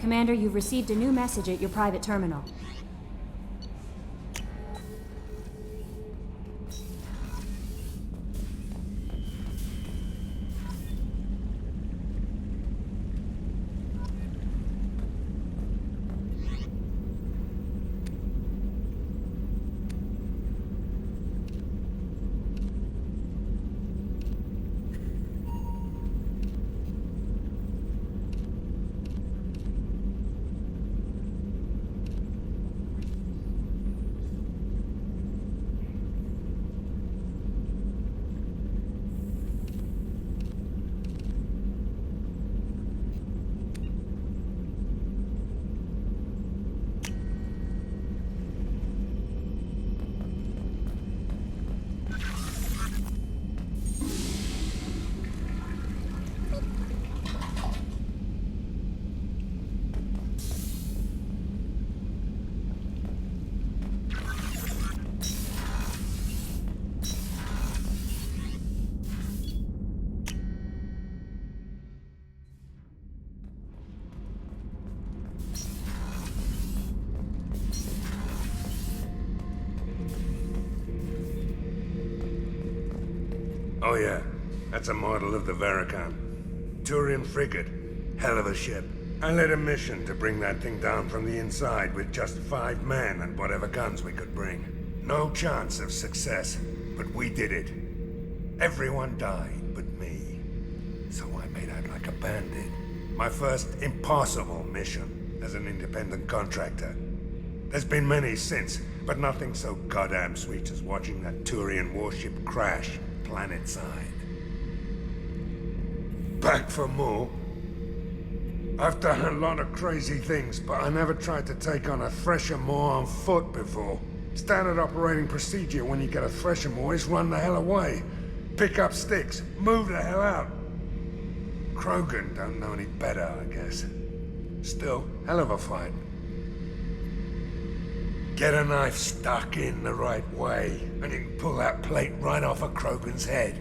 Commander, you've received a new message at your private terminal. Oh yeah, that's a model of the Veracon. Turian frigate. Hell of a ship. I led a mission to bring that thing down from the inside with just 5 men and whatever guns we could bring. No chance of success, but we did it. Everyone died but me. So I made out like a bandit. My first impossible mission as an independent contractor. There's been many since, but nothing so goddamn sweet as watching that Turian warship crash planet-side. Back for more? I've done a lot of crazy things, but I never tried to take on a Thresher Maw on foot before. Standard operating procedure when you get a Thresher Maw is run the hell away. Pick up sticks, move the hell out. Krogan don't know any better, I guess. Still, hell of a fight. Get a knife stuck in the right way, and you can pull that plate right off a Krogan's head.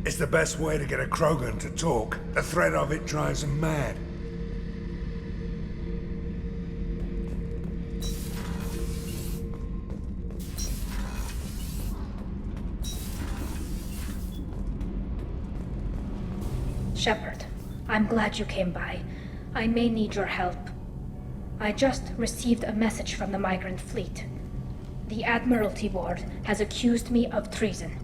It's the best way to get a Krogan to talk. The threat of it drives them mad. Shepard, I'm glad you came by. I may need your help. I just received a message from the migrant fleet. The Admiralty Board has accused me of treason.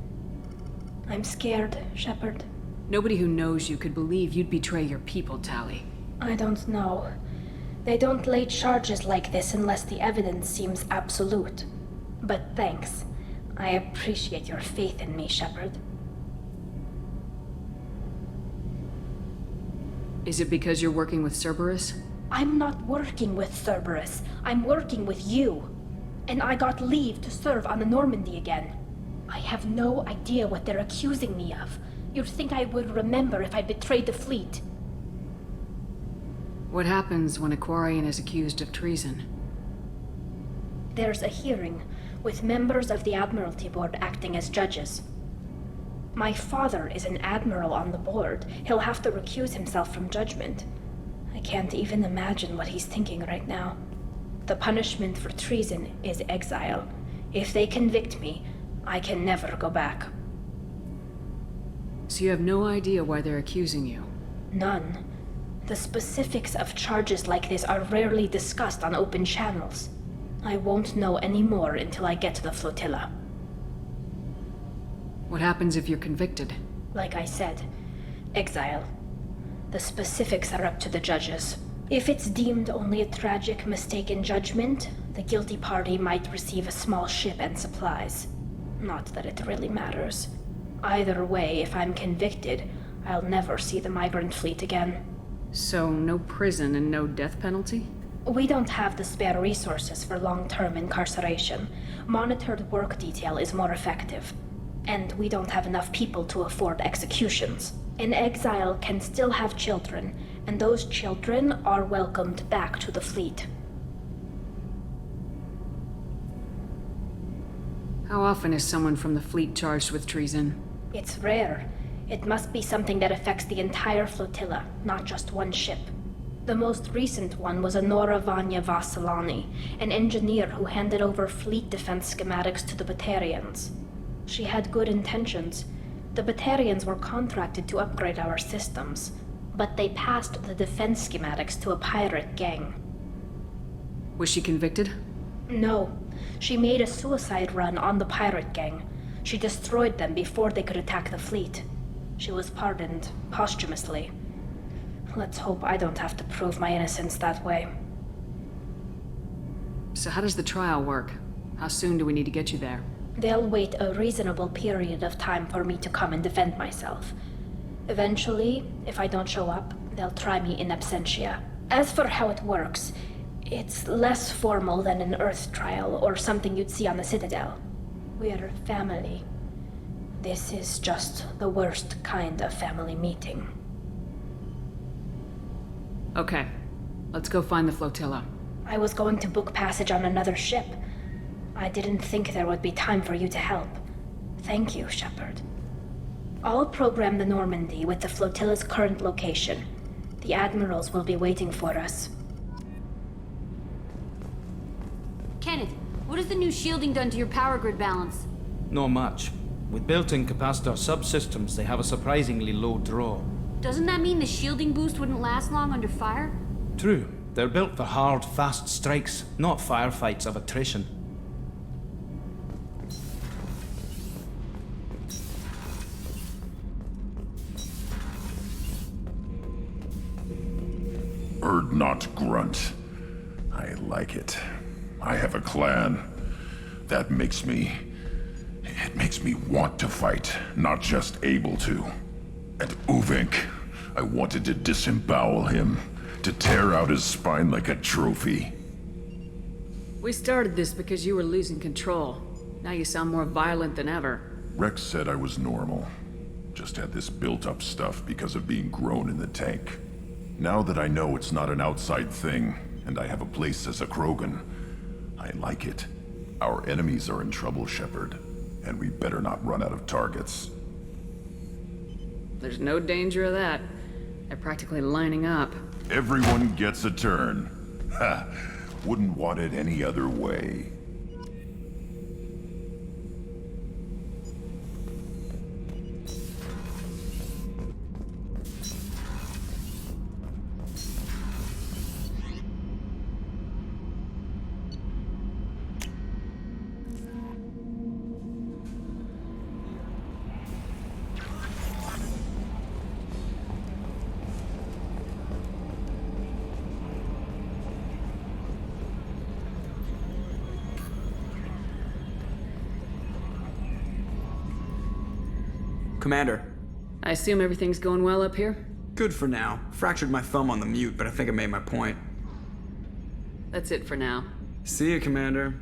I'm scared, Shepard. Nobody who knows you could believe you'd betray your people, Tali. I don't know. They don't lay charges like this unless the evidence seems absolute. But thanks. I appreciate your faith in me, Shepard. Is it because you're working with Cerberus? I'm not working with Cerberus. I'm working with you. And I got leave to serve on the Normandy again. I have no idea what they're accusing me of. You'd think I would remember if I betrayed the fleet. What happens when a Quarian is accused of treason? There's a hearing, with members of the Admiralty Board acting as judges. My father is an admiral on the board. He'll have to recuse himself from judgment. I can't even imagine what he's thinking right now. The punishment for treason is exile. If they convict me, I can never go back. So you have no idea why they're accusing you? None. The specifics of charges like this are rarely discussed on open channels. I won't know any more until I get to the flotilla. What happens if you're convicted? Like I said, exile. The specifics are up to the judges. If it's deemed only a tragic mistake in judgment, the guilty party might receive a small ship and supplies. Not that it really matters. Either way, if I'm convicted, I'll never see the migrant fleet again. So, no prison and no death penalty? We don't have the spare resources for long-term incarceration. Monitored work detail is more effective. And we don't have enough people to afford executions. An exile can still have children, and those children are welcomed back to the fleet. How often is someone from the fleet charged with treason? It's rare. It must be something that affects the entire flotilla, not just one ship. The most recent one was Anora Vanya Vasilani, an engineer who handed over fleet defense schematics to the Batarians. She had good intentions. The Batarians were contracted to upgrade our systems, but they passed the defense schematics to a pirate gang. Was she convicted? No, she made a suicide run on the pirate gang. She destroyed them before they could attack the fleet. She was pardoned posthumously. Let's hope I don't have to prove my innocence that way. So how does the trial work? How soon do we need to get you there? They'll wait a reasonable period of time for me to come and defend myself. Eventually, if I don't show up, they'll try me in absentia. As for how it works, it's less formal than an Earth trial or something you'd see on the Citadel. We're family. This is just the worst kind of family meeting. Okay, let's go find the flotilla. I was going to book passage on another ship. I didn't think there would be time for you to help. Thank you, Shepard. I'll program the Normandy with the flotilla's current location. The admirals will be waiting for us. Kenneth, what has the new shielding done to your power grid balance? Not much. With built-in capacitor subsystems, they have a surprisingly low draw. Doesn't that mean the shielding boost wouldn't last long under fire? True. They're built for hard, fast strikes, not firefights of attrition. Erd not grunt. I like it. I have a clan. That makes me... It makes me want to fight, not just able to. And Uvink, I wanted to disembowel him, to tear out his spine like a trophy. We started this because you were losing control. Now you sound more violent than ever. Rex said I was normal. Just had this built-up stuff because of being grown in the tank. Now that I know it's not an outside thing, and I have a place as a Krogan, I like it. Our enemies are in trouble, Shepard, and we better not run out of targets. There's no danger of that. They're practically lining up. Everyone gets a turn. Ha! Wouldn't want it any other way. Commander. I assume everything's going well up here? Good for now. Fractured my thumb on the mute, but I think I made my point. That's it for now. See you, Commander.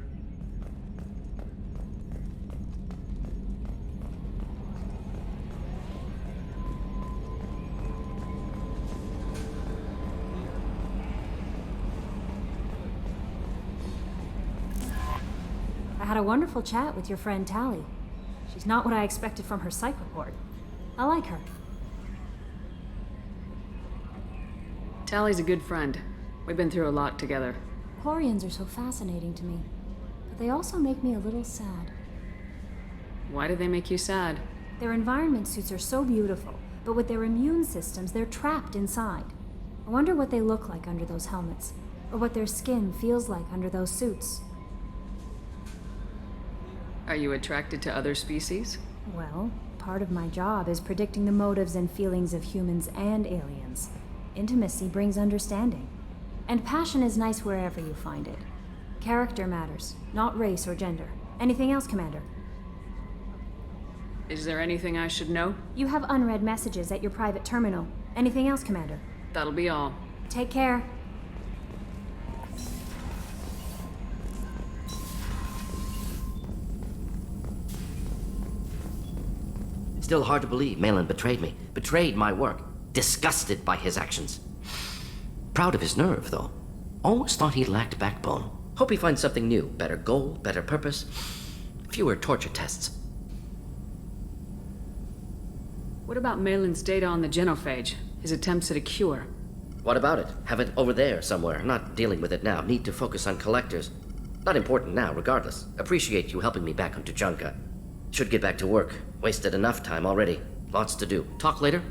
I had a wonderful chat with your friend Thalia. She's not what I expected from her psych report. I like her. Tally's a good friend. We've been through a lot together. Quarians are so fascinating to me, but they also make me a little sad. Why do they make you sad? Their environment suits are so beautiful, but with their immune systems, they're trapped inside. I wonder what they look like under those helmets, or what their skin feels like under those suits. Are you attracted to other species? Well, part of my job is predicting the motives and feelings of humans and aliens. Intimacy brings understanding. And passion is nice wherever you find it. Character matters, not race or gender. Anything else, Commander? Is there anything I should know? You have unread messages at your private terminal. Anything else, Commander? That'll be all. Take care. Still hard to believe Malin betrayed me. Betrayed my work. Disgusted by his actions. Proud of his nerve, though. Almost thought he lacked backbone. Hope he finds something new. Better goal, better purpose. Fewer torture tests. What about Malin's data on the genophage? His attempts at a cure? What about it? Have it over there somewhere. Not dealing with it now. Need to focus on collectors. Not important now, regardless. Appreciate you helping me back on Tuchanka. Should get back to work. Wasted enough time already. Lots to do. Talk later?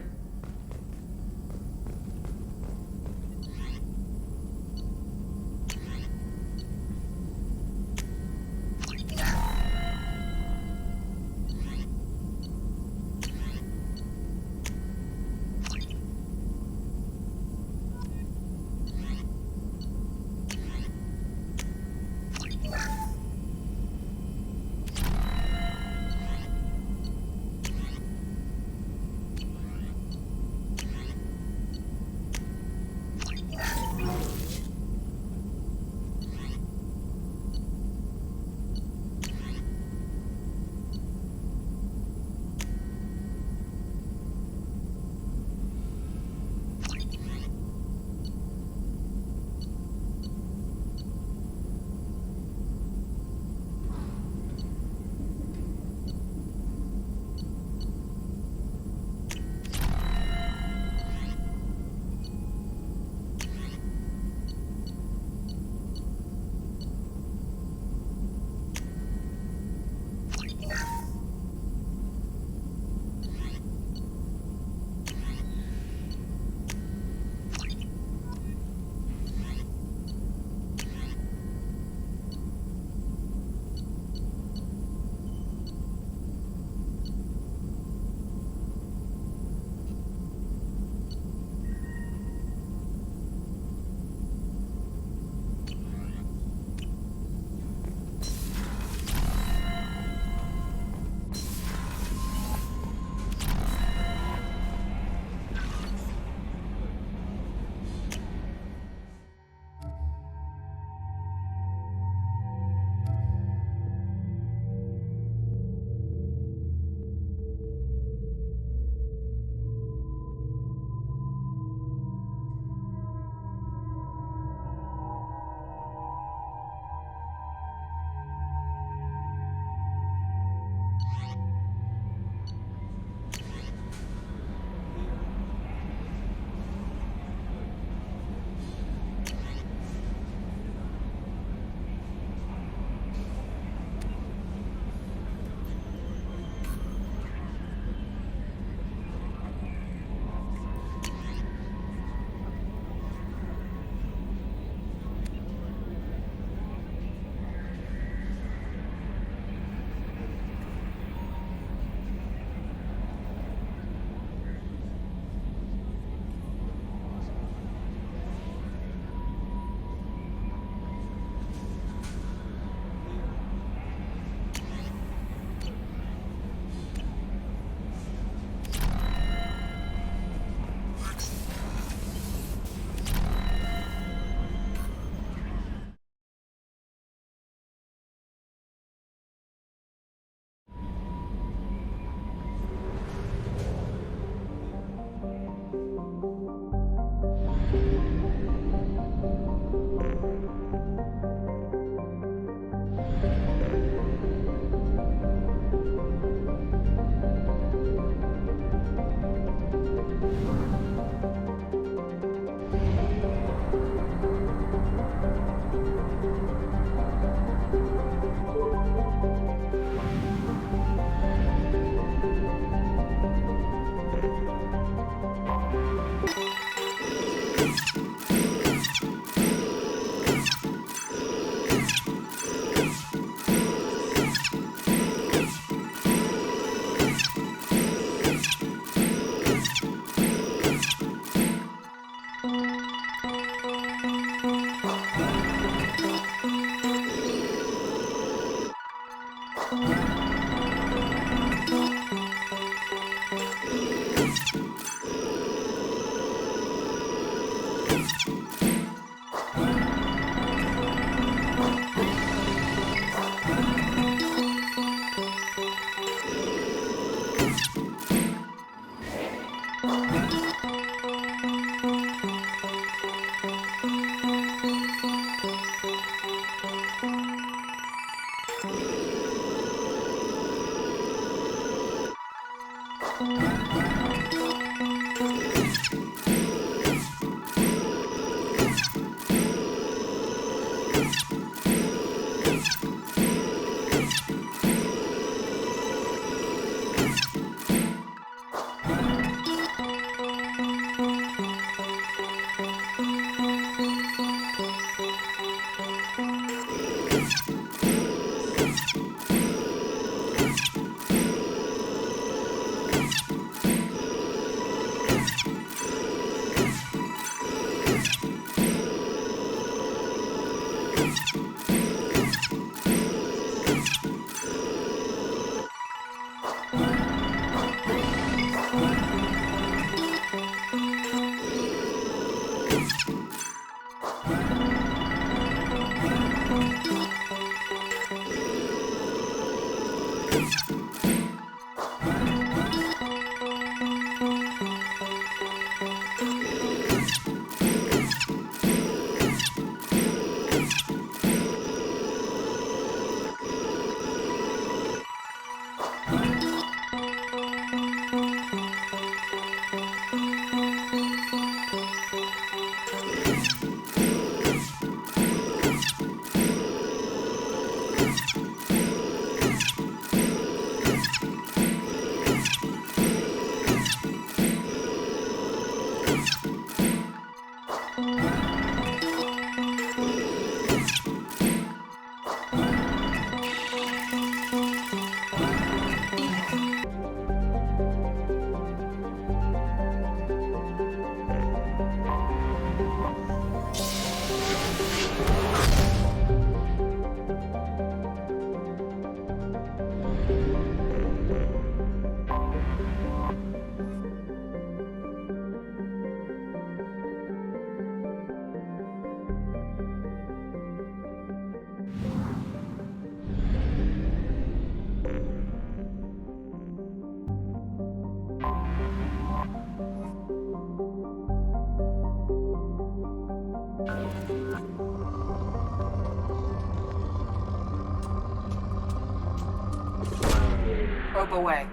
Probe away.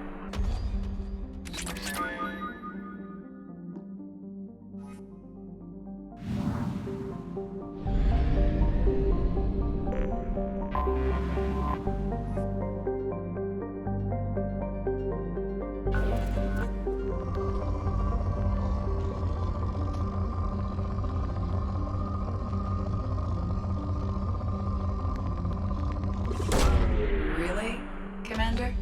Really, Commander?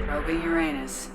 Probing Uranus.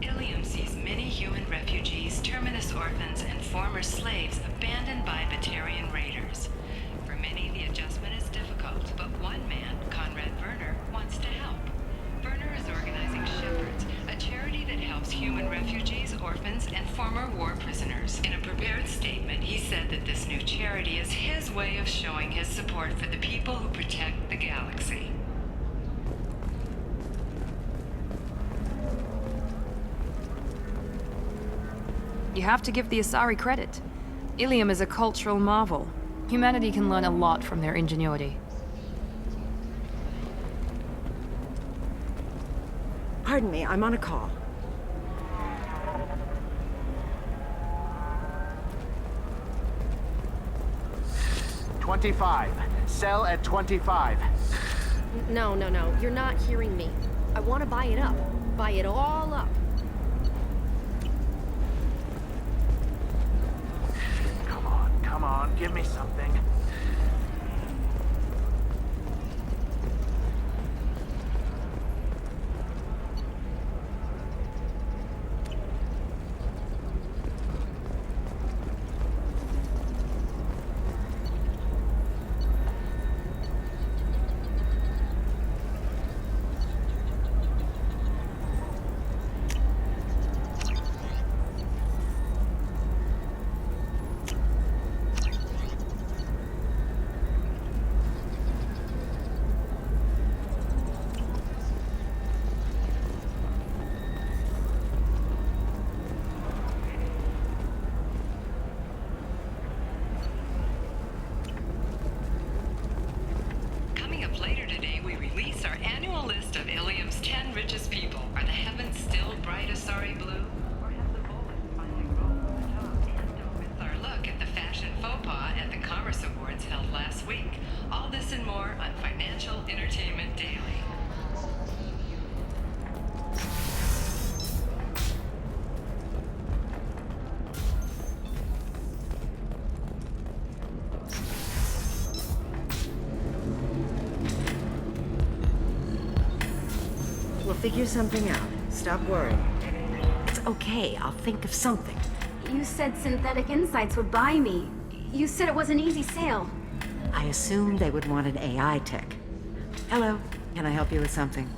Illium sees many human refugees, terminus orphans, and former slaves abandoned by Batarian raiders. For many, the adjustment is difficult, but one man, Conrad Werner, wants to help. Werner is organizing Shepards, a charity that helps human refugees, orphans, and former war prisoners. In a prepared statement, he said that this new charity is his way of showing his support for the people who protect the galaxy. You have to give the Asari credit. Illium is a cultural marvel. Humanity can learn a lot from their ingenuity. Pardon me, I'm on a call. $25. Sell at $25. No, you're not hearing me. I want to buy it up. Buy it all up. Come on, give me something. Later today, we release our annual list of Illium's 10 richest people. Are the heavens still bright as sorry blue? Or have the bullets finally rolled to the top? With our look at the fashion faux pas at the Commerce Awards held last week. All this and more on Financial Entertainment Daily. Figure something out. Stop worrying. It's okay, I'll think of something. You said Synthetic Insights would buy me. You said it was an easy sale. I assumed they would want an AI tech. Hello, can I help you with something?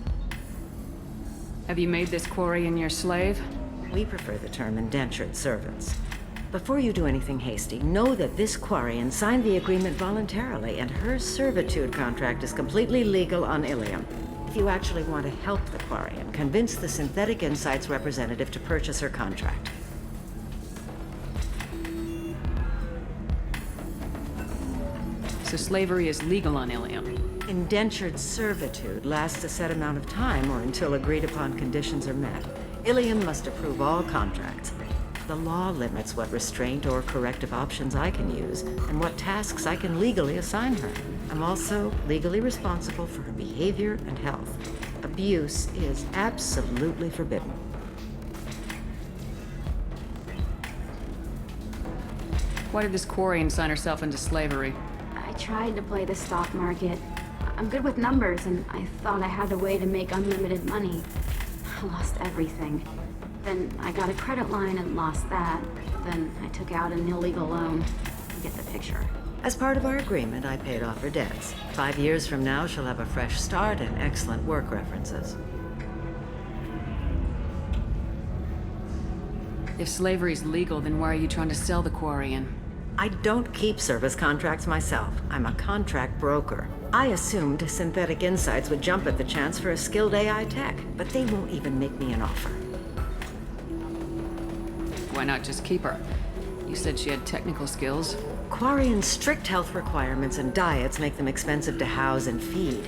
Have you made this Quarian your slave? We prefer the term indentured servants. Before you do anything hasty, know that this Quarian signed the agreement voluntarily, and her servitude contract is completely legal on Illium. If you actually want to help the Quarian, convince the Synthetic Insights representative to purchase her contract. So slavery is legal on Illium? Indentured servitude lasts a set amount of time or until agreed upon conditions are met. Illium must approve all contracts. The law limits what restraint or corrective options I can use and what tasks I can legally assign her. I'm also legally responsible for her behavior and health. Abuse is absolutely forbidden. Why did this Quarian sign herself into slavery? I tried to play the stock market. I'm good with numbers, and I thought I had a way to make unlimited money. I lost everything. Then I got a credit line and lost that. Then I took out an illegal loan. You get the picture. As part of our agreement, I paid off her debts. 5 years from now, she'll have a fresh start and excellent work references. If slavery's legal, then why are you trying to sell the Quarian? I don't keep service contracts myself. I'm a contract broker. I assumed Synthetic Insights would jump at the chance for a skilled AI tech, but they won't even make me an offer. Why not just keep her? You said she had technical skills. Quarian's strict health requirements and diets make them expensive to house and feed.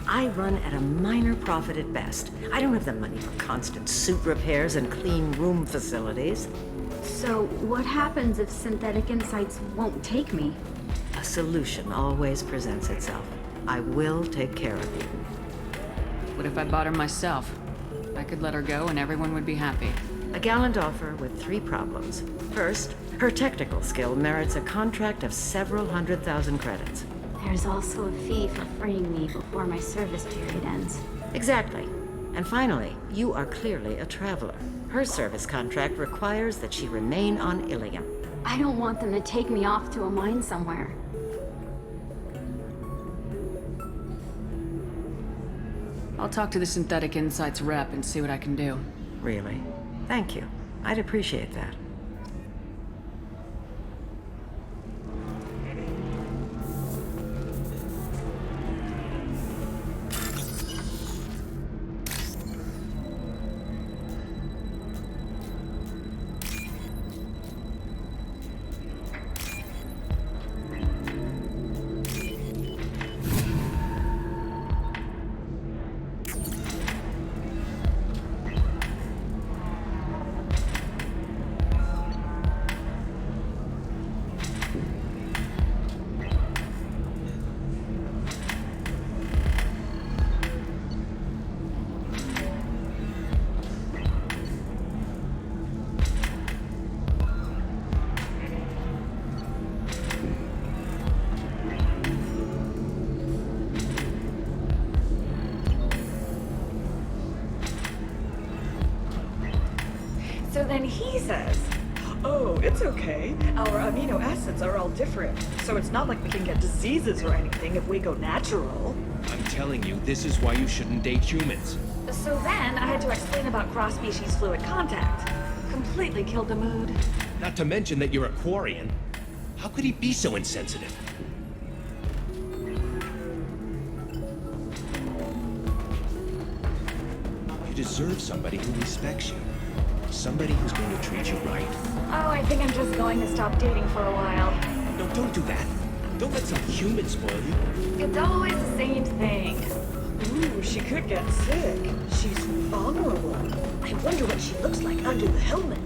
I run at a minor profit at best. I don't have the money for constant suit repairs and clean room facilities. So what happens if Synthetic Insights won't take me? A solution always presents itself. I will take care of you. What if I bought her myself? I could let her go and everyone would be happy. A gallant offer with 3 problems. First, her technical skill merits a contract of several 100,000 credits. There's also a fee for freeing me before my service period ends. Exactly. And finally, you are clearly a traveler. Her service contract requires that she remain on Illium. I don't want them to take me off to a mine somewhere. I'll talk to the Synthetic Insights rep and see what I can do. Really? Thank you. I'd appreciate that. then he says, oh, it's okay. Our amino acids are all different, so it's not like we can get diseases or anything if we go natural. I'm telling you, this is why you shouldn't date humans. So then I had to explain about cross-species fluid contact. Completely killed the mood. Not to mention that you're a Quarian. How could he be so insensitive? You deserve somebody who respects you. Somebody who's going to treat you right. Oh, I think I'm just going to stop dating for a while. No, don't do that. Don't let some human spoil you. It's always the same thing. Ooh, she could get sick. She's vulnerable. I wonder what she looks like under the helmet.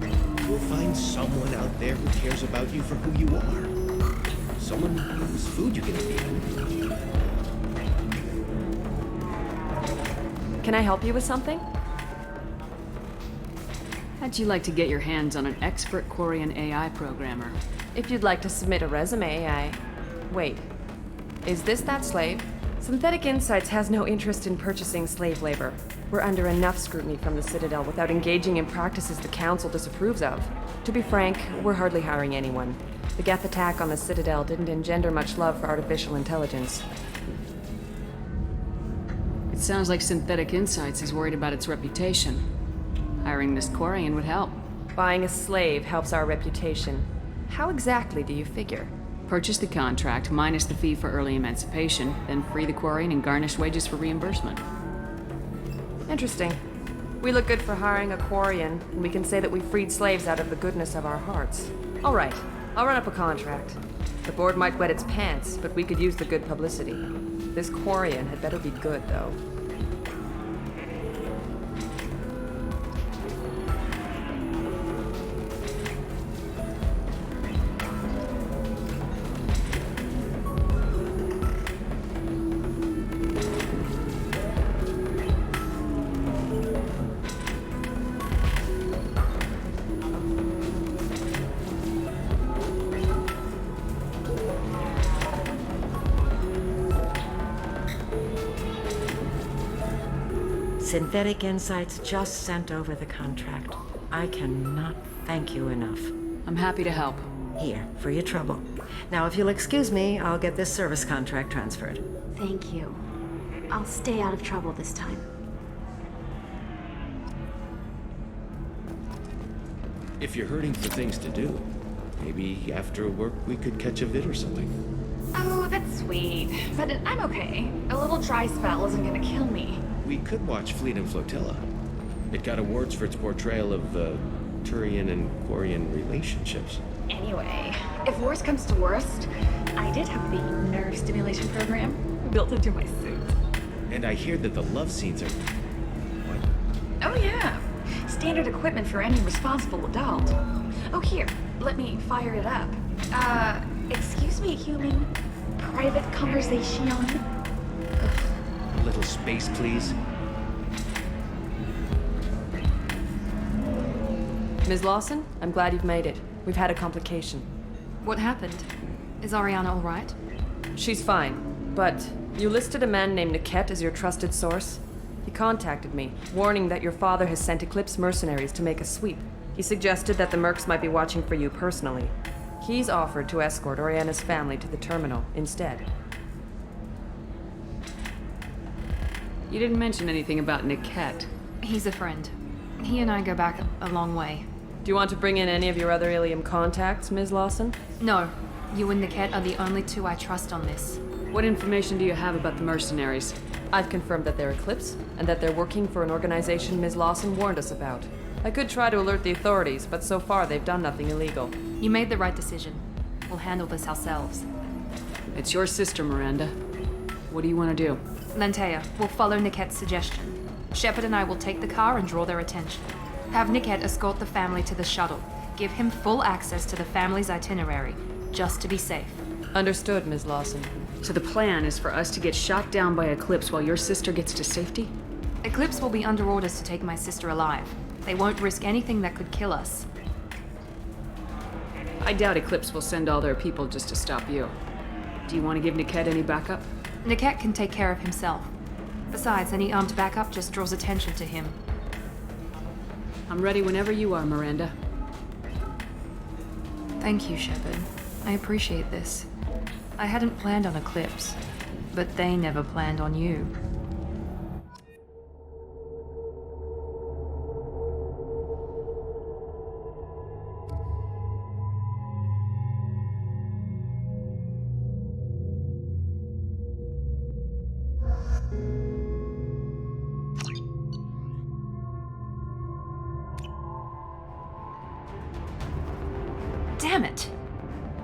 You'll find someone out there who cares about you for who you are. Someone whose food you can eat. Can I help you with something? How'd you like to get your hands on an expert Quarian AI programmer? If you'd like to submit a resume, Wait. Is this that slave? Synthetic Insights has no interest in purchasing slave labor. We're under enough scrutiny from the Citadel without engaging in practices the Council disapproves of. To be frank, we're hardly hiring anyone. The Geth attack on the Citadel didn't engender much love for artificial intelligence. It sounds like Synthetic Insights is worried about its reputation. Hiring this Quarian would help. Buying a slave helps our reputation. How exactly do you figure? Purchase the contract, minus the fee for early emancipation, then free the Quarian and garnish wages for reimbursement. Interesting. We look good for hiring a Quarian, and we can say that we freed slaves out of the goodness of our hearts. All right, I'll run up a contract. The board might wet its pants, but we could use the good publicity. This Quarian had better be good, though. Synthetic Insights just sent over the contract. I cannot thank you enough. I'm happy to help. Here, for your trouble. Now, if you'll excuse me, I'll get this service contract transferred. Thank you. I'll stay out of trouble this time. If you're hurting for things to do, maybe after work we could catch a vid or something. Oh, that's sweet. But I'm okay. A little dry spell isn't gonna kill me. We could watch Fleet and Flotilla. It got awards for its portrayal of Turian and Quarian relationships. Anyway, if worst comes to worst, I did have the nerve stimulation program built into my suit. And I hear that the love scenes are... What? Oh yeah. Standard equipment for any responsible adult. Oh here, let me fire it up. Excuse me, human. Private conversation. A little space, please. Ms. Lawson, I'm glad you've made it. We've had a complication. What happened? Is Ariana all right? She's fine, but you listed a man named Niket as your trusted source. He contacted me, warning that your father has sent Eclipse mercenaries to make a sweep. He suggested that the Mercs might be watching for you personally. He's offered to escort Oriana's family to the terminal instead. You didn't mention anything about Niket. He's a friend. He and I go back a long way. Do you want to bring in any of your other Illium contacts, Ms. Lawson? No. You and Niket are the only two I trust on this. What information do you have about the mercenaries? I've confirmed that they're Eclipse, and that they're working for an organization Ms. Lawson warned us about. I could try to alert the authorities, but so far they've done nothing illegal. You made the right decision. We'll handle this ourselves. It's your sister, Miranda. What do you want to do? Lantea, we'll follow Niket's suggestion. Shepard and I will take the car and draw their attention. Have Niket escort the family to the shuttle. Give him full access to the family's itinerary, just to be safe. Understood, Ms. Lawson. So the plan is for us to get shot down by Eclipse while your sister gets to safety? Eclipse will be under orders to take my sister alive. They won't risk anything that could kill us. I doubt Eclipse will send all their people just to stop you. Do you want to give Niket any backup? Niket can take care of himself. Besides, any armed backup just draws attention to him. I'm ready whenever you are, Miranda. Thank you, Shepard. I appreciate this. I hadn't planned on Eclipse, but they never planned on you. Damn it!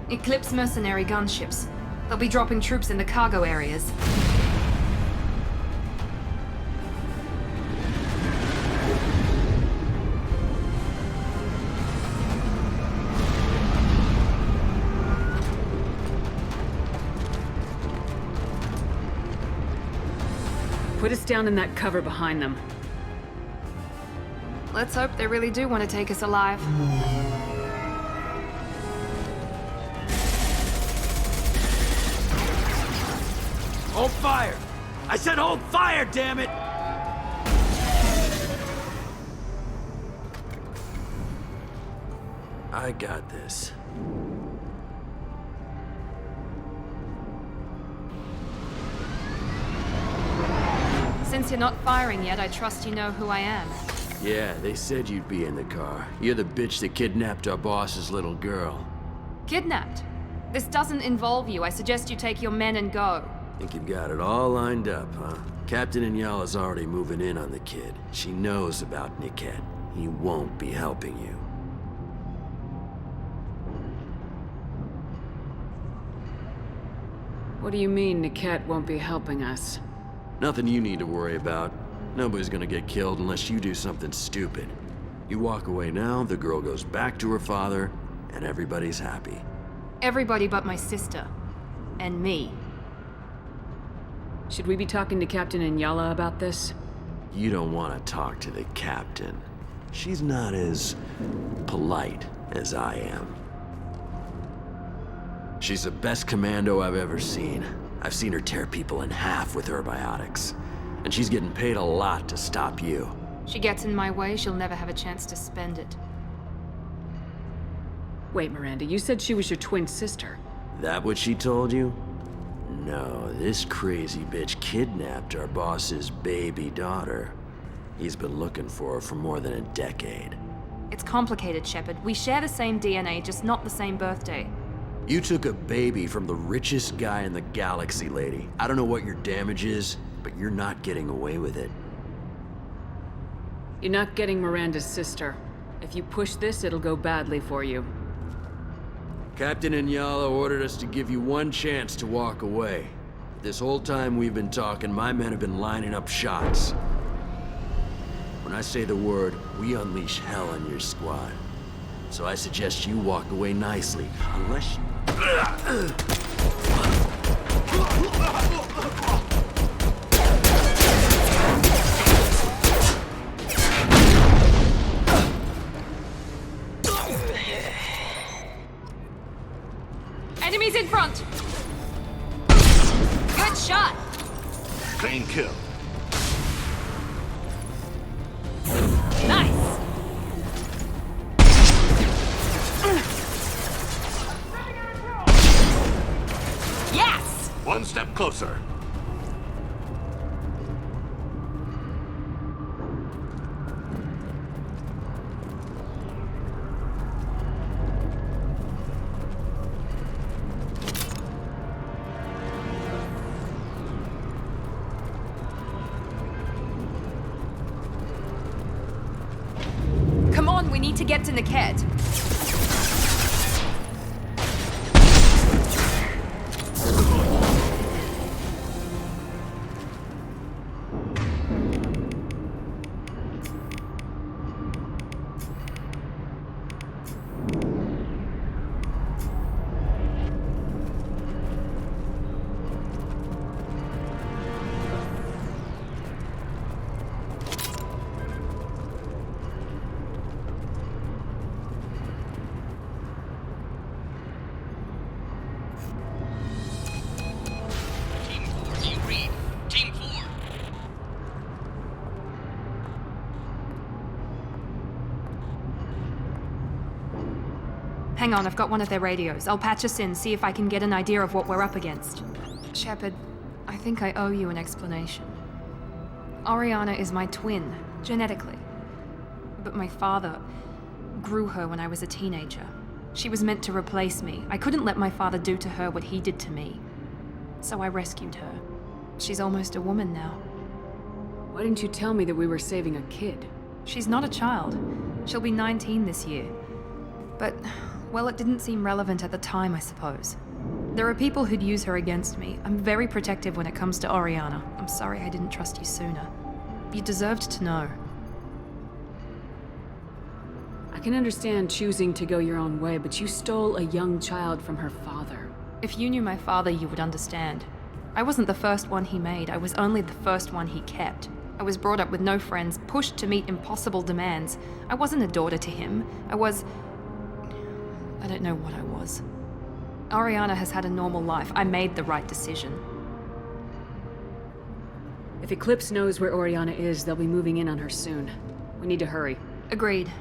Eclipse mercenary gunships. They'll be dropping troops in the cargo areas. Put us down in that cover behind them. Let's hope they really do want to take us alive. Hold fire! I said hold fire, damn it! I got this. Since you're not firing yet, I trust you know who I am. Yeah, they said you'd be in the car. You're the bitch that kidnapped our boss's little girl. Kidnapped? This doesn't involve you. I suggest you take your men and go. Think you've got it all lined up, huh? Captain Inyala's already moving in on the kid. She knows about Niket. He won't be helping you. What do you mean Niket won't be helping us? Nothing you need to worry about. Nobody's gonna get killed unless you do something stupid. You walk away now, the girl goes back to her father, and everybody's happy. Everybody but my sister. And me. Should we be talking to Captain Inyala about this? You don't want to talk to the captain. She's not as polite as I am. She's the best commando I've ever seen. I've seen her tear people in half with her biotics. And she's getting paid a lot to stop you. She gets in my way, she'll never have a chance to spend it. Wait, Miranda, you said she was your twin sister. That what she told you? No, this crazy bitch kidnapped our boss's baby daughter. He's been looking for her for more than a decade. It's complicated, Shepard. We share the same DNA, just not the same birthday. You took a baby from the richest guy in the galaxy, lady. I don't know what your damage is, but you're not getting away with it. You're not getting Miranda's sister. If you push this, it'll go badly for you. Captain Inyala ordered us to give you one chance to walk away. This whole time we've been talking, my men have been lining up shots. When I say the word, we unleash hell on your squad. So I suggest you walk away nicely, unless you... Enemies in front! Good shot! Clean kill. Nice! Yes! One step closer. Come on, we need to get to Niket. Hang on, I've got one of their radios. I'll patch us in, see if I can get an idea of what we're up against. Shepard, I think I owe you an explanation. Oriana is my twin, genetically. But my father grew her when I was a teenager. She was meant to replace me. I couldn't let my father do to her what he did to me. So I rescued her. She's almost a woman now. Why didn't you tell me that we were saving a kid? She's not a child. She'll be 19 this year. But, well, it didn't seem relevant at the time, I suppose. There are people who'd use her against me. I'm very protective when it comes to Oriana. I'm sorry I didn't trust you sooner. You deserved to know. I can understand choosing to go your own way, but you stole a young child from her father. If you knew my father, you would understand. I wasn't the first one he made. I was only the first one he kept. I was brought up with no friends, pushed to meet impossible demands. I wasn't a daughter to him. I don't know what I was. Oriana has had a normal life. I made the right decision. If Eclipse knows where Oriana is, they'll be moving in on her soon. We need to hurry. Agreed.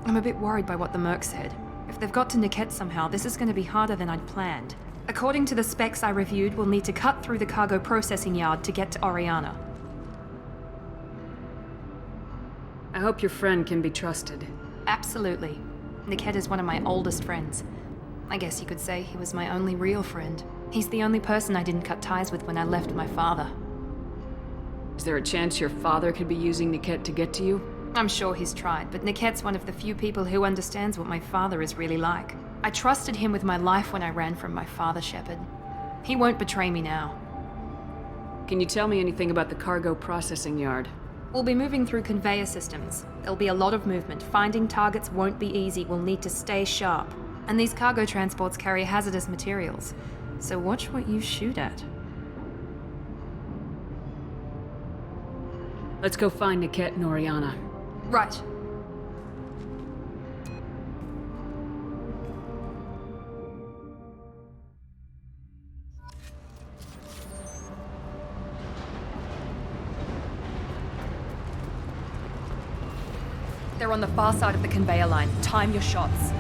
I'm a bit worried by what the Merc said. If they've got to Niket somehow, this is going to be harder than I'd planned. According to the specs I reviewed, we'll need to cut through the cargo processing yard to get to Oriana. I hope your friend can be trusted. Absolutely. Niket is one of my oldest friends. I guess you could say he was my only real friend. He's the only person I didn't cut ties with when I left my father. Is there a chance your father could be using Niket to get to you? I'm sure he's tried, but Niket's one of the few people who understands what my father is really like. I trusted him with my life when I ran from my father, Shepard. He won't betray me now. Can you tell me anything about the cargo processing yard? We'll be moving through conveyor systems. There'll be a lot of movement. Finding targets won't be easy. We'll need to stay sharp. And these cargo transports carry hazardous materials. So watch what you shoot at. Let's go find Niket and Oriana. Right. They're on the far side of the conveyor line. Time your shots.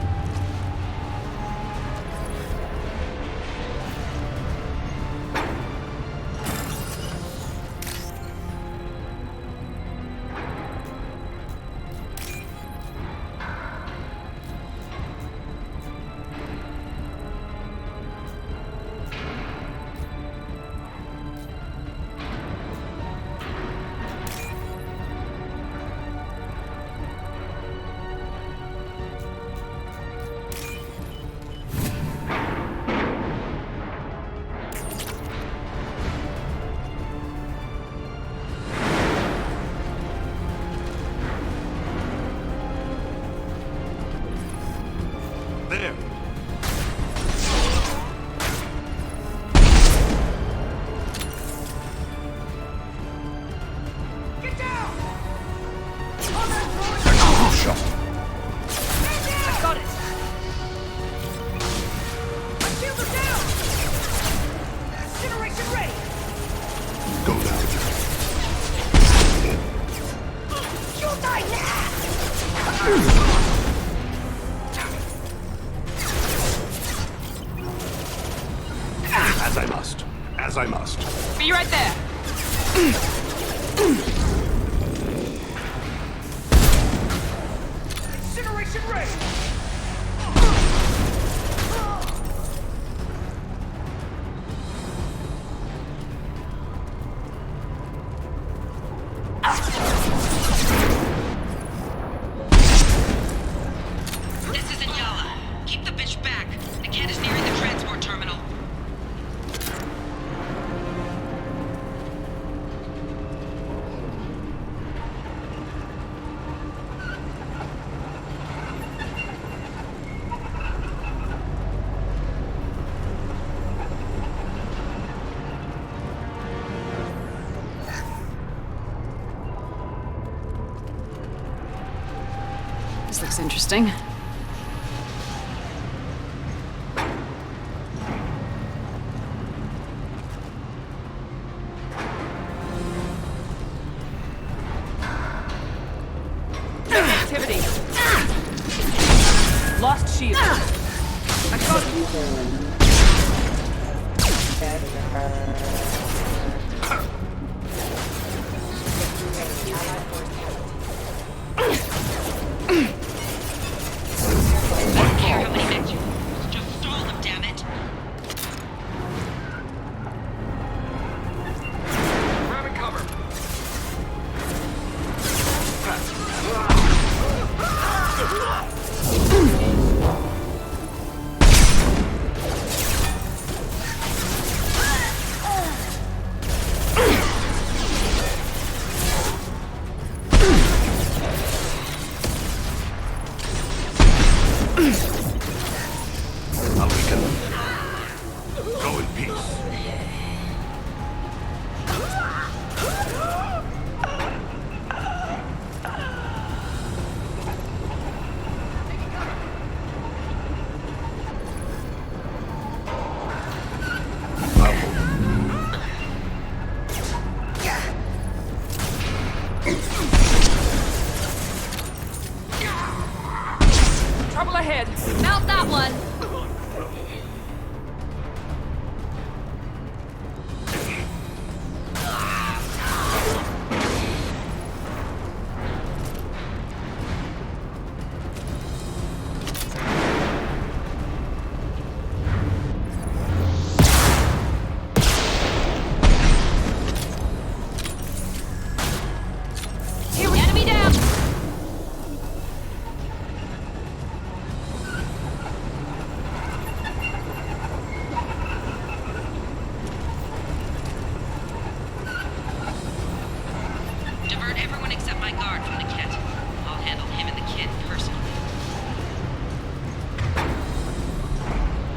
There. Get down! Shut. I got it! My shields are down! Incineration ready! Go now. You'll die now! As I must. Be right there! Incineration ready! This is Inyala. Keep the bitch back. Niket is nearing the transport terminal. This looks interesting. Activity. Lost shield.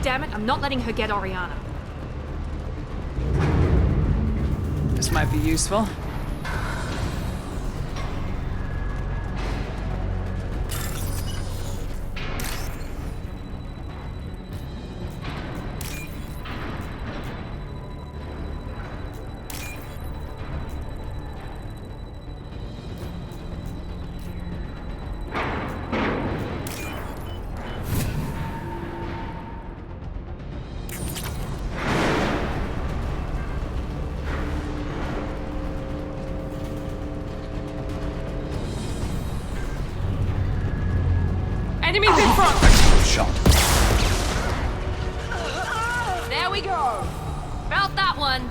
Damn it, I'm not letting her get Oriana. This might be useful. Enemies in front! Shot. There we go! Felt that one!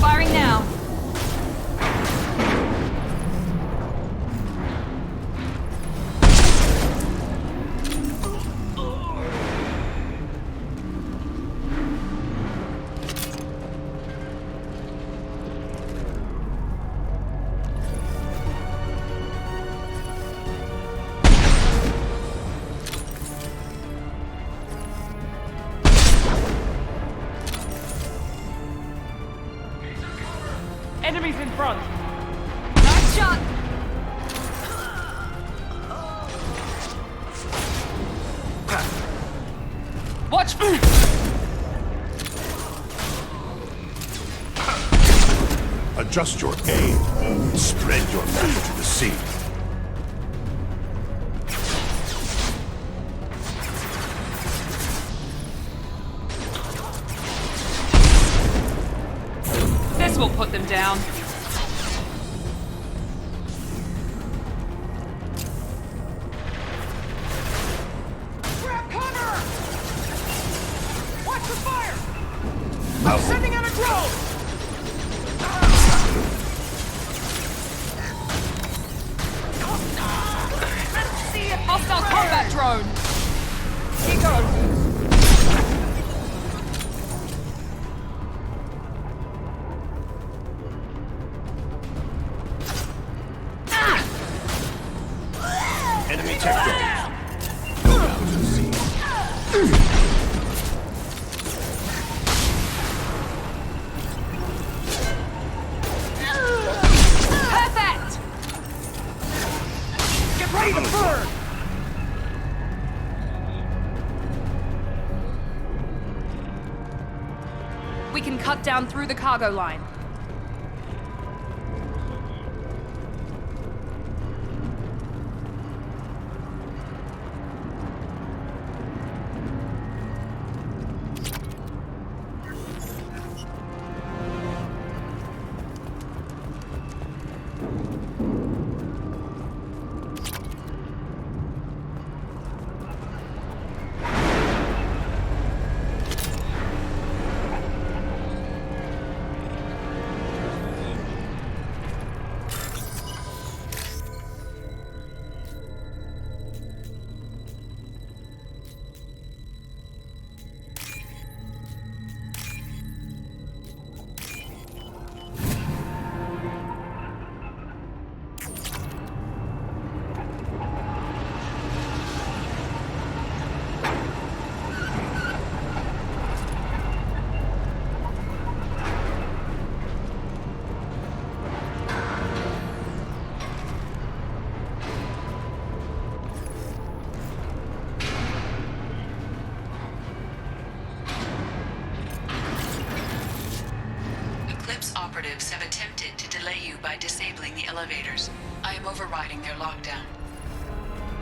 Firing now. Enemies in front! Nice shot! Watch! Adjust your aim. Spread your matter to the sea. This will put them down. Grab cover! Watch the fire! I'm sending out a drone! Let's see if hostile combat drone! Here goes! Protect those. Look out and see. Perfect! Get ready to burn! We can cut down through the cargo line. Operatives have attempted to delay you by disabling the elevators. I am overriding their lockdown.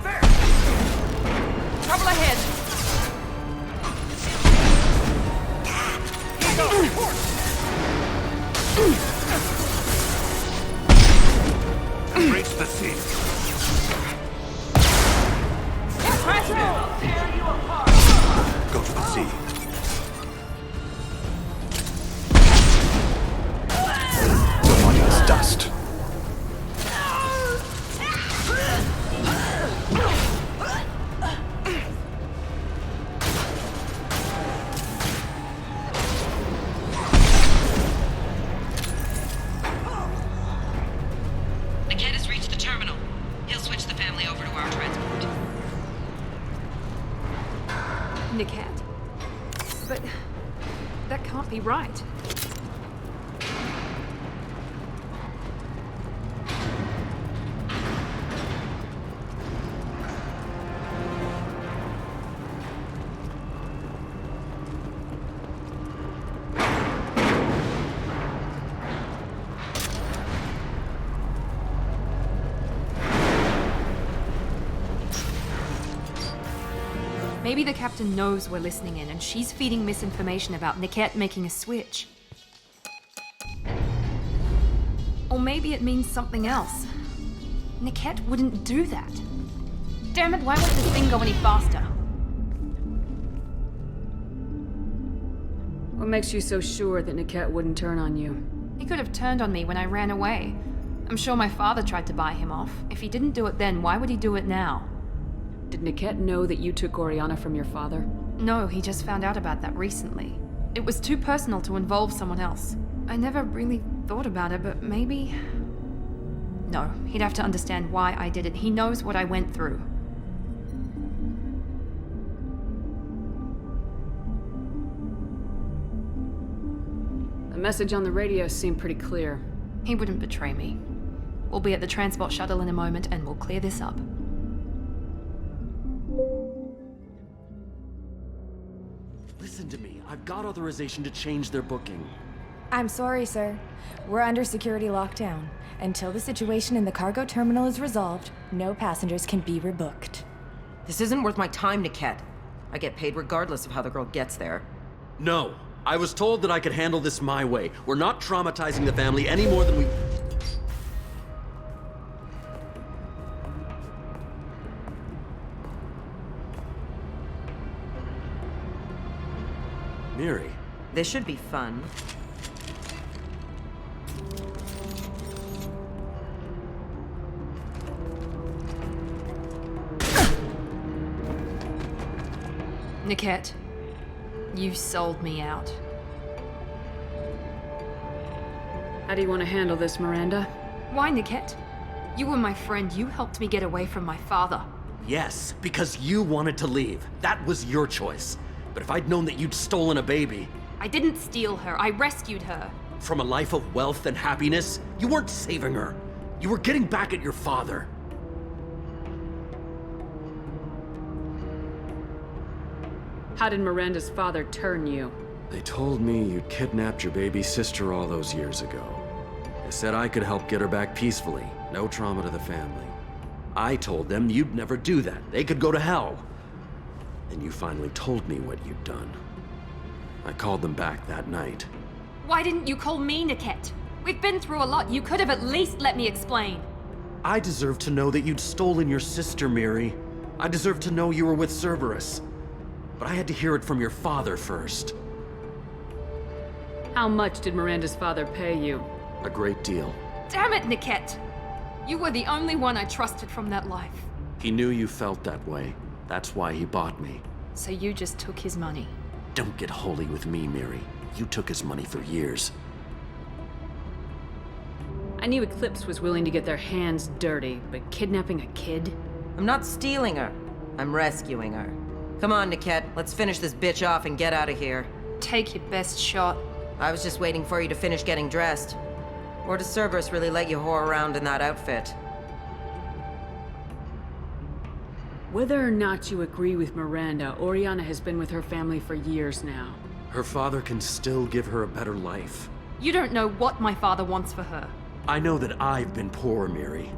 There! Trouble ahead! Reach the sea. I'll tear you apart! Go to the sea. Dust. The kid has reached the terminal. He'll switch the family over to our transport. Niket. But that can't be right. Maybe the captain knows we're listening in and she's feeding misinformation about Niket making a switch. Or maybe it means something else. Niket wouldn't do that. Damn it, why won't this thing go any faster? What makes you so sure that Niket wouldn't turn on you? He could have turned on me when I ran away. I'm sure my father tried to buy him off. If he didn't do it then, why would he do it now? Did Niket know that you took Oriana from your father? No, he just found out about that recently. It was too personal to involve someone else. I never really thought about it, but maybe... No, he'd have to understand why I did it. He knows what I went through. The message on the radio seemed pretty clear. He wouldn't betray me. We'll be at the transport shuttle in a moment and we'll clear this up. Listen to me. I've got authorization to change their booking. I'm sorry, sir. We're under security lockdown. Until the situation in the cargo terminal is resolved, no passengers can be rebooked. This isn't worth my time, Niket. I get paid regardless of how the girl gets there. No. I was told that I could handle this my way. We're not traumatizing the family any more than we... Miri. This should be fun. Niket, you sold me out. How do you want to handle this, Miranda? Why, Niket? You were my friend. You helped me get away from my father. Yes, because you wanted to leave. That was your choice. But if I'd known that you'd stolen a baby... I didn't steal her. I rescued her. From a life of wealth and happiness, you weren't saving her. You were getting back at your father. How did Miranda's father turn you? They told me you'd kidnapped your baby sister all those years ago. They said I could help get her back peacefully. No trauma to the family. I told them you'd never do that. They could go to hell. And you finally told me what you'd done. I called them back that night. Why didn't you call me, Niket? We've been through a lot. You could have at least let me explain. I deserve to know that you'd stolen your sister, Miri. I deserve to know you were with Cerberus. But I had to hear it from your father first. How much did Miranda's father pay you? A great deal. Damn it, Niket! You were the only one I trusted from that life. He knew you felt that way. That's why he bought me. So you just took his money? Don't get holy with me, Miri. You took his money for years. I knew Eclipse was willing to get their hands dirty, but kidnapping a kid? I'm not stealing her. I'm rescuing her. Come on, Niket. Let's finish this bitch off and get out of here. Take your best shot. I was just waiting for you to finish getting dressed. Or does Cerberus really let you whore around in that outfit? Whether or not you agree with Miranda, Oriana has been with her family for years now. Her father can still give her a better life. You don't know what my father wants for her. I know that I've been poor, Miri.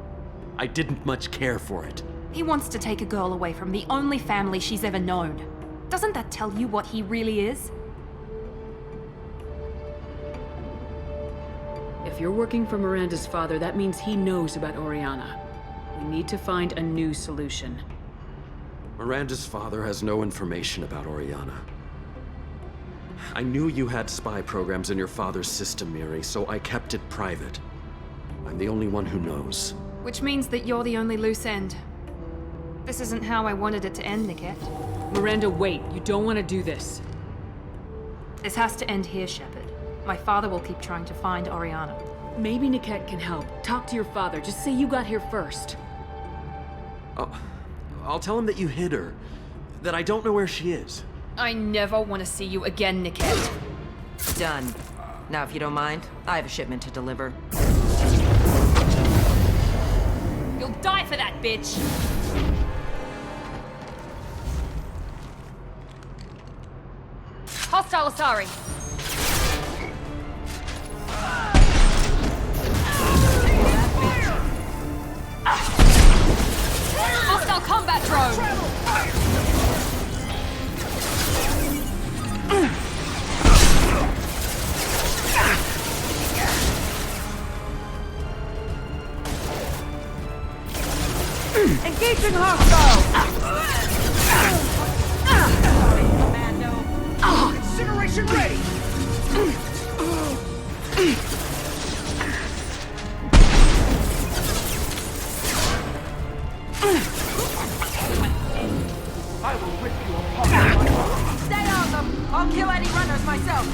I didn't much care for it. He wants to take a girl away from the only family she's ever known. Doesn't that tell you what he really is? If you're working for Miranda's father, that means he knows about Oriana. We need to find a new solution. Miranda's father has no information about Oriana. I knew you had spy programs in your father's system, Miri, so I kept it private. I'm the only one who knows. Which means that you're the only loose end. This isn't how I wanted it to end, Niket. Miranda, wait. You don't want to do this. This has to end here, Shepard. My father will keep trying to find Oriana. Maybe Niket can help. Talk to your father. Just say you got here first. I'll tell him that you hid her. That I don't know where she is. I never want to see you again, Niket. Done. Now, if you don't mind, I have a shipment to deliver. You'll die for that, bitch! Hostile Asari! Hostile combat drone! Engaging hostile! Commando! Incineration ready! I will rip you apart! Stay on them! I'll kill any runners myself!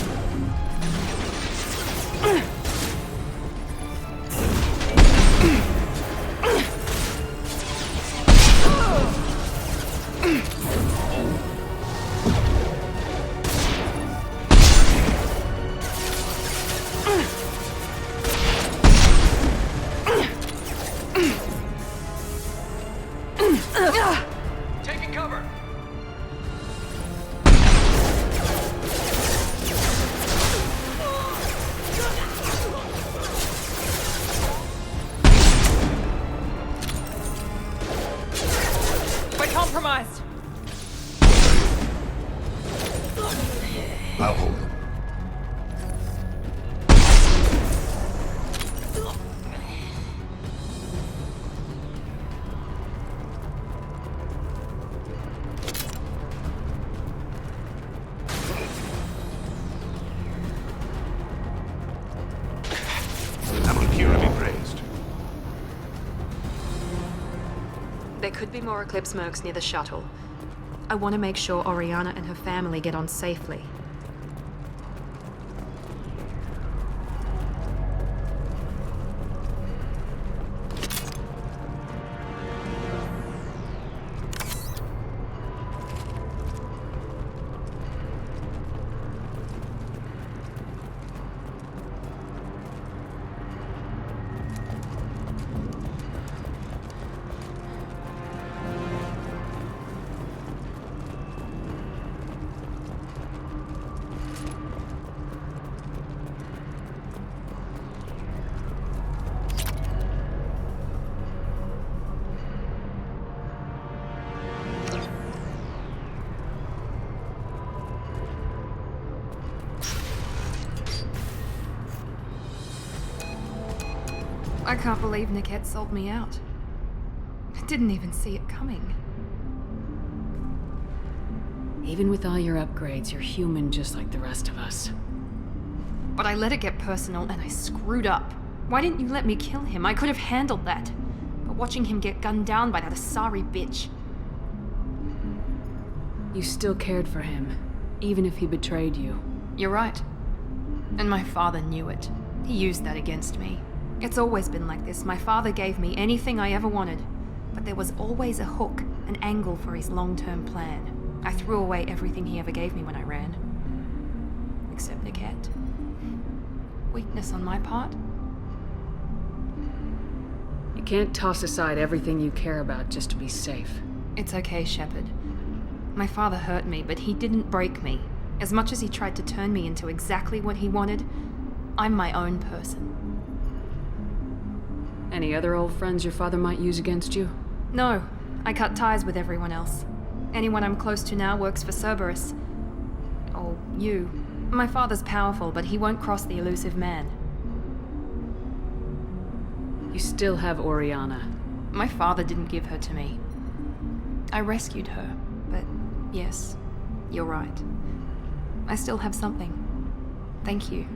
Taking cover! We're compromised! I'll hold them. There could be more Eclipse mercs near the shuttle. I want to make sure Oriana and her family get on safely. I can't believe Niket sold me out. I didn't even see it coming. Even with all your upgrades, you're human just like the rest of us. But I let it get personal and I screwed up. Why didn't you let me kill him? I could have handled that. But watching him get gunned down by that Asari bitch. You still cared for him, even if he betrayed you. You're right. And my father knew it. He used that against me. It's always been like this. My father gave me anything I ever wanted. But there was always a hook, an angle for his long-term plan. I threw away everything he ever gave me when I ran. Except Niket. Weakness on my part? You can't toss aside everything you care about just to be safe. It's okay, Shepard. My father hurt me, but he didn't break me. As much as he tried to turn me into exactly what he wanted, I'm my own person. Any other old friends your father might use against you? No, I cut ties with everyone else. Anyone I'm close to now works for Cerberus. Or you. My father's powerful, but he won't cross the elusive man. You still have Oriana. My father didn't give her to me. I rescued her, but yes, you're right. I still have something. Thank you.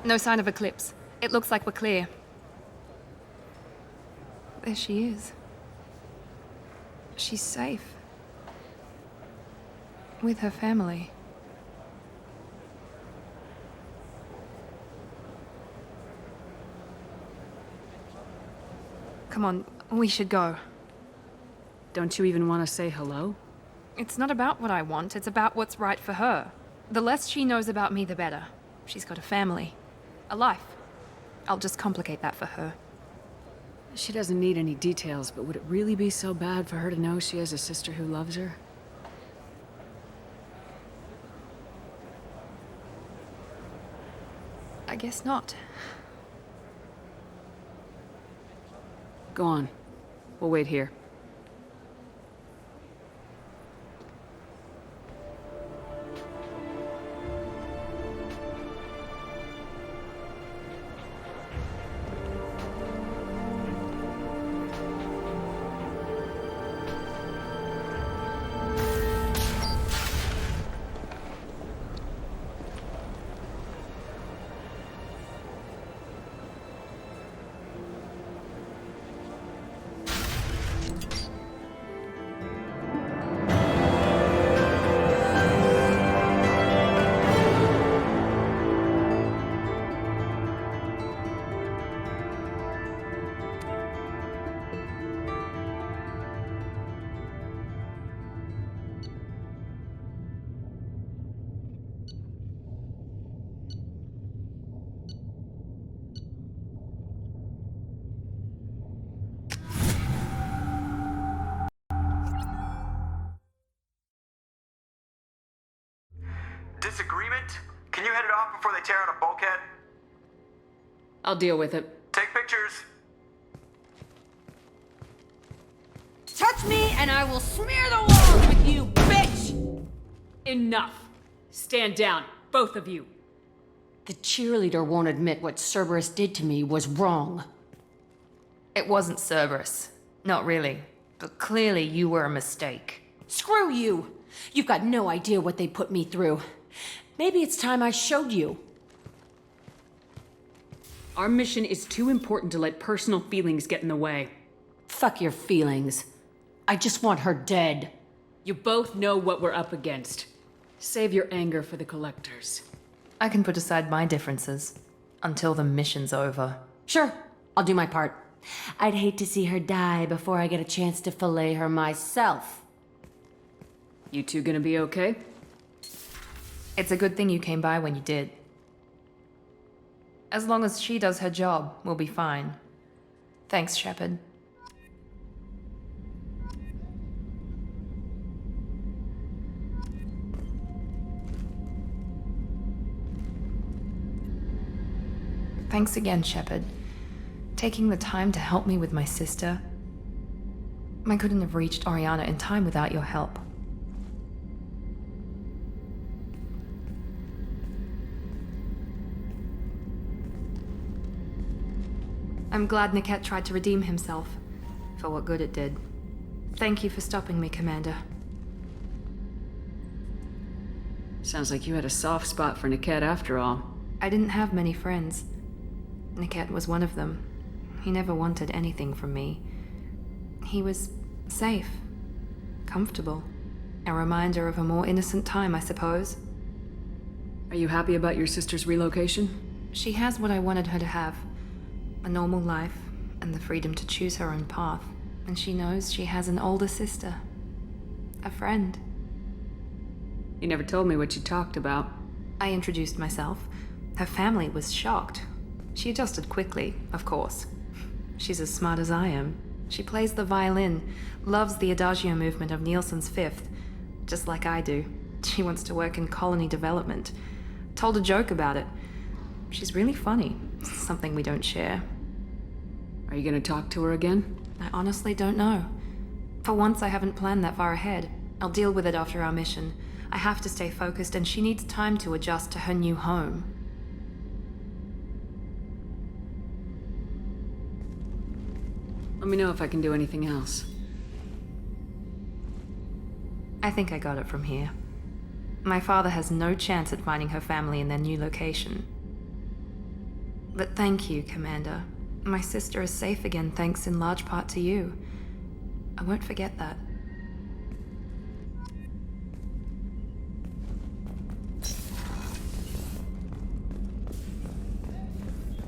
No sign of Eclipse. It looks like we're clear. There she is. She's safe. With her family. Come on, we should go. Don't you even want to say hello? It's not about what I want, it's about what's right for her. The less she knows about me, the better. She's got a family. A life. I'll just complicate that for her. She doesn't need any details, but would it really be so bad for her to know she has a sister who loves her? I guess not. Go on. We'll wait here. Disagreement? Can you head it off before they tear out a bulkhead? I'll deal with it. Take pictures. Touch me and I will smear the walls with you, bitch! Enough. Stand down, both of you. The cheerleader won't admit what Cerberus did to me was wrong. It wasn't Cerberus. Not really. But clearly you were a mistake. Screw you! You've got no idea what they put me through. Maybe it's time I showed you. Our mission is too important to let personal feelings get in the way. Fuck your feelings. I just want her dead. You both know what we're up against. Save your anger for the collectors. I can put aside my differences until the mission's over. Sure, I'll do my part. I'd hate to see her die before I get a chance to fillet her myself. You two gonna be okay? It's a good thing you came by when you did. As long as she does her job, we'll be fine. Thanks, Shepard. Thanks again, Shepard. Taking the time to help me with my sister. I couldn't have reached Oriana in time without your help. I'm glad Niket tried to redeem himself, for what good it did. Thank you for stopping me, Commander. Sounds like you had a soft spot for Niket after all. I didn't have many friends. Niket was one of them. He never wanted anything from me. He was safe, comfortable. A reminder of a more innocent time, I suppose. Are you happy about your sister's relocation? She has what I wanted her to have. A normal life, and the freedom to choose her own path. And she knows she has an older sister. A friend. You never told me what you talked about. I introduced myself. Her family was shocked. She adjusted quickly, of course. She's as smart as I am. She plays the violin, loves the adagio movement of Nielsen's Fifth, just like I do. She wants to work in colony development. Told a joke about it. She's really funny, something we don't share. Are you gonna talk to her again? I honestly don't know. For once, I haven't planned that far ahead. I'll deal with it after our mission. I have to stay focused, and she needs time to adjust to her new home. Let me know if I can do anything else. I think I got it from here. My father has no chance at finding her family in their new location. But thank you, Commander. My sister is safe again thanks in large part to you. I won't forget that.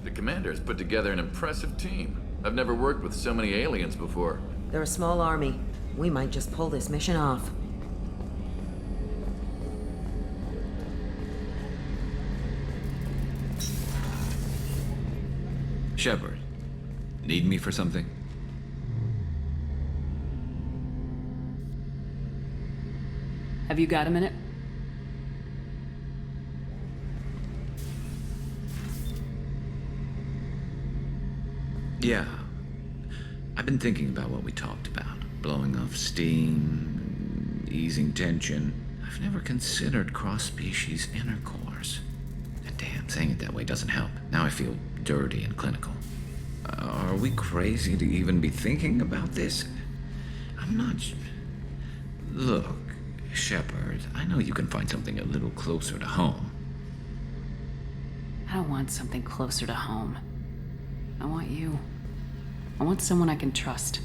The Commander has put together an impressive team. I've never worked with so many aliens before. They're a small army. We might just pull this mission off. Shepard, need me for something? Have you got a minute? Yeah. I've been thinking about what we talked about. Blowing off steam, easing tension. I've never considered cross-species intercourse. And damn, saying it that way doesn't help. Now I feel dirty and clinical. Are we crazy to even be thinking about this? I'm not... Look, Shepard, I know you can find something a little closer to home. I don't want something closer to home. I want you. I want someone I can trust.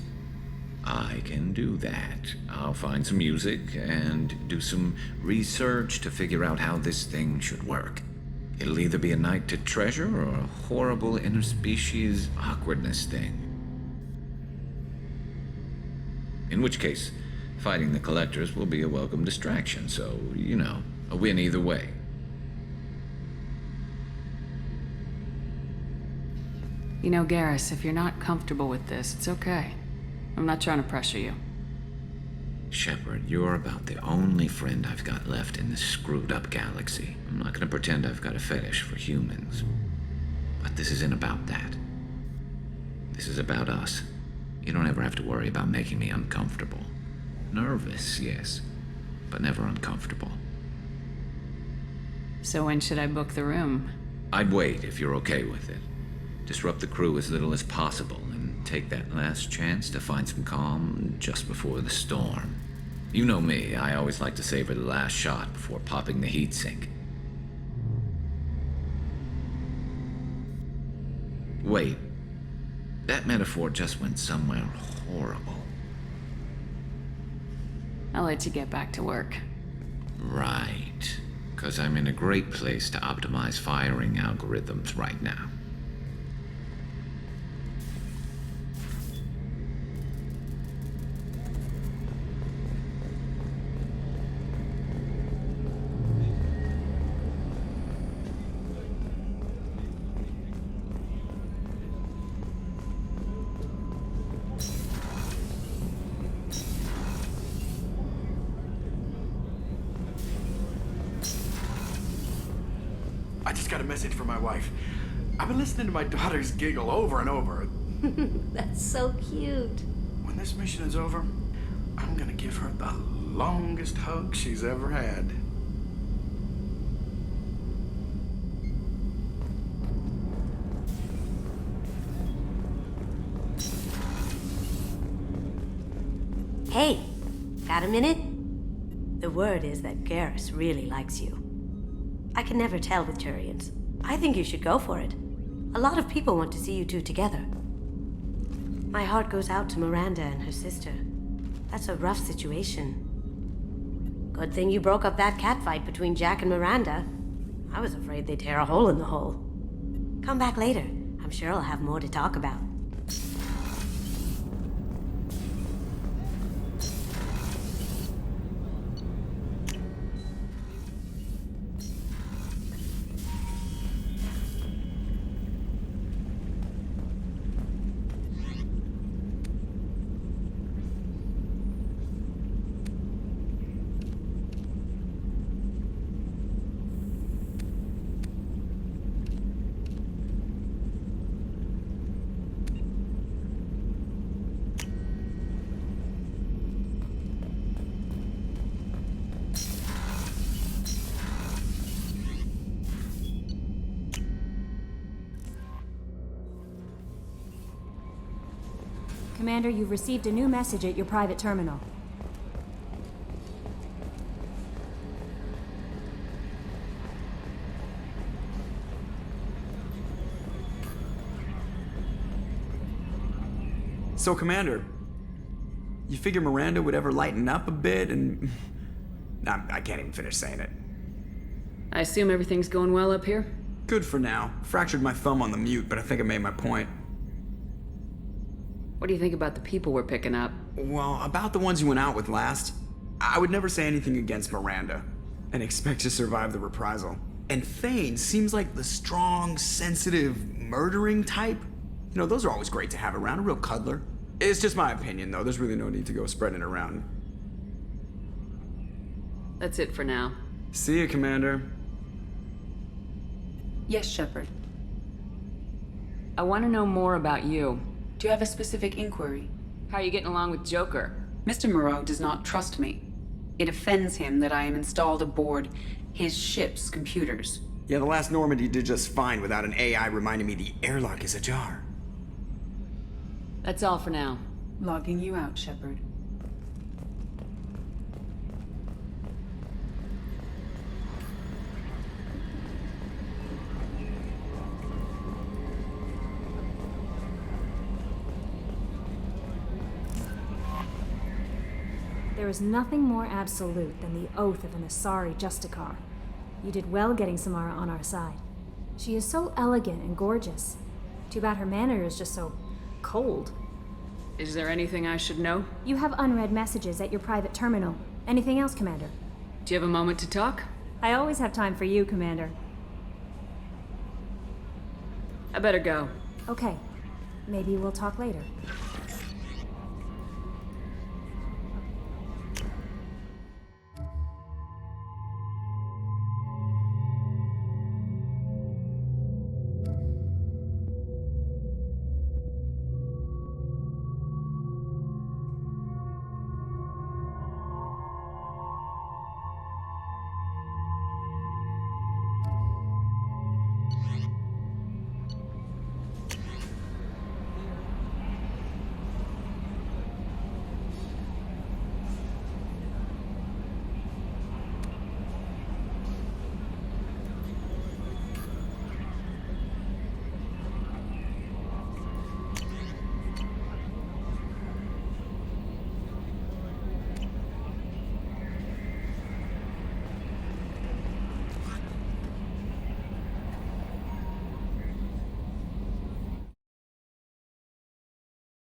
I can do that. I'll find some music and do some research to figure out how this thing should work. It'll either be a night to treasure or a horrible interspecies awkwardness thing. In which case, fighting the Collectors will be a welcome distraction, so, you know, a win either way. You know, Garrus, if you're not comfortable with this, it's okay. I'm not trying to pressure you. Shepard, you're about the only friend I've got left in this screwed-up galaxy. I'm not gonna pretend I've got a fetish for humans. But this isn't about that. This is about us. You don't ever have to worry about making me uncomfortable. Nervous, yes, but never uncomfortable. So when should I book the room? I'd wait if you're okay with it. Disrupt the crew as little as possible and take that last chance to find some calm just before the storm. You know me, I always like to savor the last shot before popping the heatsink. Wait, that metaphor just went somewhere horrible. I'll let you get back to work. Right, 'cause I'm in a great place to optimize firing algorithms right now. I just got a message from my wife. I've been listening to my daughters giggle over and over. That's so cute. When When this mission is over, I'm gonna give her the longest hug she's ever had. Hey, got a minute? The word is that Garrus really likes you. I can never tell with Turians. I think you should go for it. A lot of people want to see you two together. My heart goes out to Miranda and her sister. That's a rough situation. Good thing you broke up that catfight between Jack and Miranda. I was afraid they'd tear a hole in the hull. Come back later. I'm sure I'll have more to talk about. Commander, you've received a new message at your private terminal. So, Commander, you figure Miranda would ever lighten up a bit and... I can't even finish saying it. I assume everything's going well up here? Good for now. Fractured my thumb on the mute, but I think I made my point. What do you think about the people we're picking up? Well, about the ones you went out with last, I would never say anything against Miranda and expect to survive the reprisal. And Thane seems like the strong, sensitive, murdering type. You know, those are always great to have around, a real cuddler. It's just my opinion, though. There's really no need to go spreading it around. That's it for now. See you, Commander. Yes, Shepard. I want to know more about you. Do you have a specific inquiry? How are you getting along with Joker? Mr. Moreau does not trust me. It offends him that I am installed aboard his ship's computers. Yeah, the last Normandy did just fine without an AI reminding me the airlock is ajar. That's all for now. Logging you out, Shepard. There is nothing more absolute than the oath of an Asari Justicar. You did well getting Samara on our side. She is so elegant and gorgeous. Too bad her manner is just so cold. Is there anything I should know? You have unread messages at your private terminal. Anything else, Commander? Do you have a moment to talk? I always have time for you, Commander. I better go. Okay. Maybe we'll talk later.